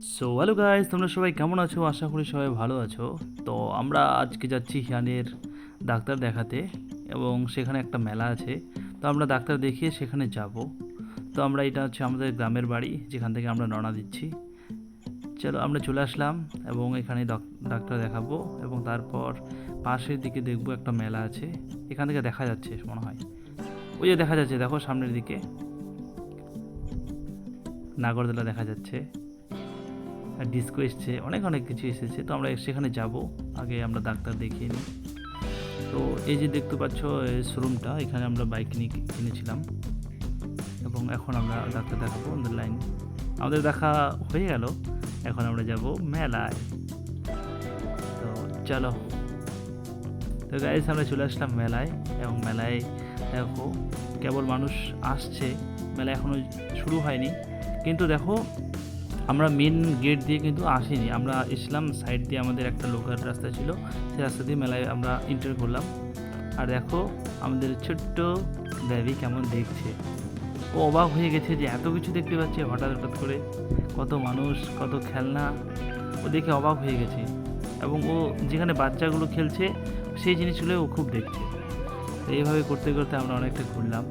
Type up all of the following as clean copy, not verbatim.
So hello guys, তোমরা সবাই কেমন আছো? আশা করি সবাই ভালো আছো। তো আমরা আজকে যাচ্ছি হিয়ানের ডাক্তার দেখাতে, এবং সেখানে একটা মেলা আছে। তো আমরা ডাক্তার দেখিয়ে সেখানে যাব। তো এটা হচ্ছে আমাদের গ্রামের বাড়ি, যেখান থেকে আমরা রওনা দিচ্ছি। চলো আমরা চলে আসলাম, এবং এখানে ডাক্তার দেখাবো, এবং তারপর পাশের দিকে দেখবো একটা মেলা আছে। এখান থেকে দেখা যাচ্ছে মনে হয়, ওই যে দেখা যাচ্ছে, দেখো সামনের দিকে নাগরদোলা দেখা যাচ্ছে, ডিস্কো এসছে, অনেক অনেক কিছু এসেছে। তো আমরা সেখানে যাব, আগে আমরা ডাক্তার দেখিয়ে নিই। তো এই যে দেখতে পাচ্ছ এই শোরুমটা, এখানে আমরা বাইক নিয়ে কিনেছিলাম, এবং এখন আমরা ডাক্তার দেখাবো। আমাদের লাইন আমাদের দেখা হয়ে গেল, এখন আমরা যাব মেলায়। তো চলো, তো গাইস আমরা চলে আসলাম মেলায়, এবং মেলায় দেখো কেবল মানুষ আসছে, মেলা এখনও শুরু হয়নি। কিন্তু দেখো আমরা মেন গেট দিয়ে কিন্তু আসিনি, আমরা এসলাম সাইড দিয়ে, আমাদের একটা লোকাল রাস্তা ছিল, সেই রাস্তা দিয়ে মেলায় আমরা এন্টার করলাম। আর দেখো আমাদের ছোট্ট বেবি কেমন দেখছে, ও অবাক হয়ে গেছে যে এত কিছু দেখতে পাচ্ছে হঠাৎ হঠাৎ করে, কত মানুষ, কত খেলনা, ও দেখে অবাক হয়ে গেছে। এবং ও যেখানে বাচ্চাগুলো খেলছে সেই জিনিসগুলো ও খুব দেখছে। তো এইভাবে করতে করতে আমরা অনেকটা ঘুরলাম।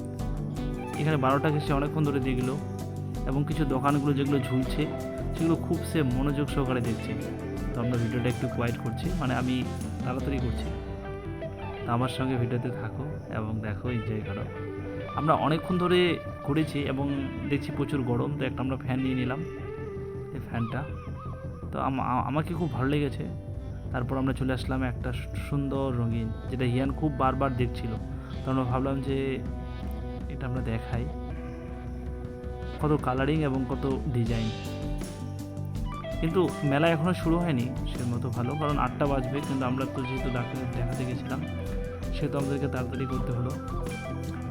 এখানে 12টা কেসে অনেকক্ষণ ধরে দেখলো, এবং কিছু দোকানগুলো যেগুলো ঝুলছে সেগুলো খুব সে মনোযোগ সহকারে দেখছে। তো আমরা ভিডিওটা একটু কোয়াইট করছি, মানে আমি তাড়াতাড়ি করছি। তো আমার সঙ্গে ভিডিওতে থাকো এবং দেখো, এনজয় করো। আমরা অনেকক্ষণ ধরে ঘুরেছি, এবং দেখছি প্রচুর গরম, তো একটা আমরা ফ্যান নিয়ে নিলাম, এই ফ্যানটা। তো আমাকে খুব ভালো লেগেছে। তারপর আমরা চলে আসলাম একটা সুন্দর রঙিন, যেটা হিয়ান খুব বারবার দেখছিল। তো আমরা ভাবলাম যে এটা আমরা দেখাই, কত কালারিং এবং কত ডিজাইন। কিন্তু মেলা এখনও শুরু হয়নি সে মতো ভালো, কারণ 8টা বাজবে। কিন্তু আমরা তো যেহেতু ডাক্তার দেখাতে গেছিলাম, সেহেতু আমাদেরকে তাড়াতাড়ি করতে হলো।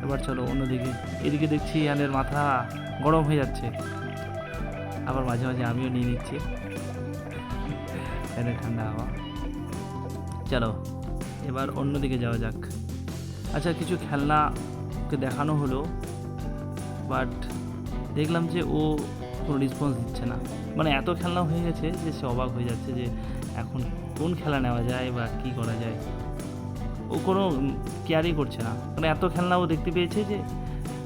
এবার চলো অন্যদিকে, এদিকে দেখছি ইয়ানের মাথা গরম হয়ে যাচ্ছে, আবার মাঝে মাঝে আমিও নিয়ে নিচ্ছি ফ্যানের ঠান্ডা হাওয়া। চলো এবার অন্যদিকে যাওয়া যাক। আচ্ছা, কিছু খেলনাকে দেখানো হলো, বাট দেখলাম যে ও কোনো রেসপন্স দিচ্ছে না। মানে এত খেলনা হয়ে গেছে যে সে অবাক হয়ে যাচ্ছে যে এখন কোন খেলা নেওয়া যায় বা কী করা যায়। ও কোনো কেয়ারই করছে না, মানে এত খেলনা ও দেখতে পেয়েছে যে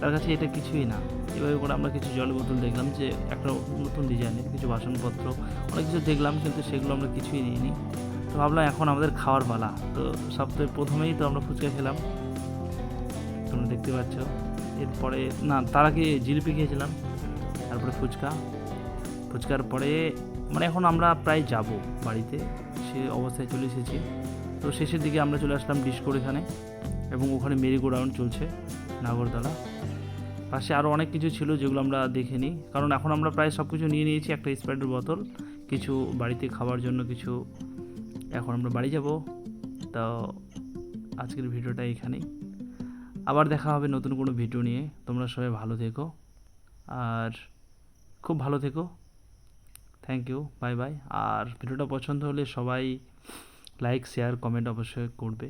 তার কাছে এটা কিছুই না। এভাবে করে আমরা কিছু জল বোতল দেখলাম, যে একটা নতুন ডিজাইনের কিছু বাসনপত্র, অনেক কিছু দেখলাম, কিন্তু সেগুলো আমরা কিছুই নিইনি। তো ভাবলাম এখন আমাদের খাওয়ার পালা। তো সপ্তাহে প্রথমেই তো আমরা ফুচকা খেলাম, তোমরা দেখতে পাচ্ছ। এরপরে না, তার আগে জিলিপি খেয়েছিলাম, তারপরে ফুচকার পরে, মানে এখন আমরা প্রায় যাব বাড়িতে, সে অবস্থায় চলে এসেছি। তো শেষের দিকে আমরা চলে আসলাম ডিসকোর এখানে, এবং ওখানে মেরি গো রাউন্ড চলছে নাগরদোলা। পাশে আরও অনেক কিছু ছিল যেগুলো আমরা দেখিনি, কারণ এখন আমরা প্রায় সব কিছু নিয়ে নিয়েছি। একটা স্প্রাইটের বোতল, কিছু বাড়িতে খাওয়ার জন্য কিছু। এখন আমরা বাড়ি যাব। তো আজকের ভিডিওটা এখানেই, আবার দেখা হবে নতুন কোনো ভিডিও নিয়ে। তোমরা সবাই ভালো থেকো, আর খুব ভালো থেকো। Thank you, bye bye. আর ভিডিওটা পছন্দ হলে সবাই লাইক, শেয়ার, কমেন্ট অবশ্যই করবে।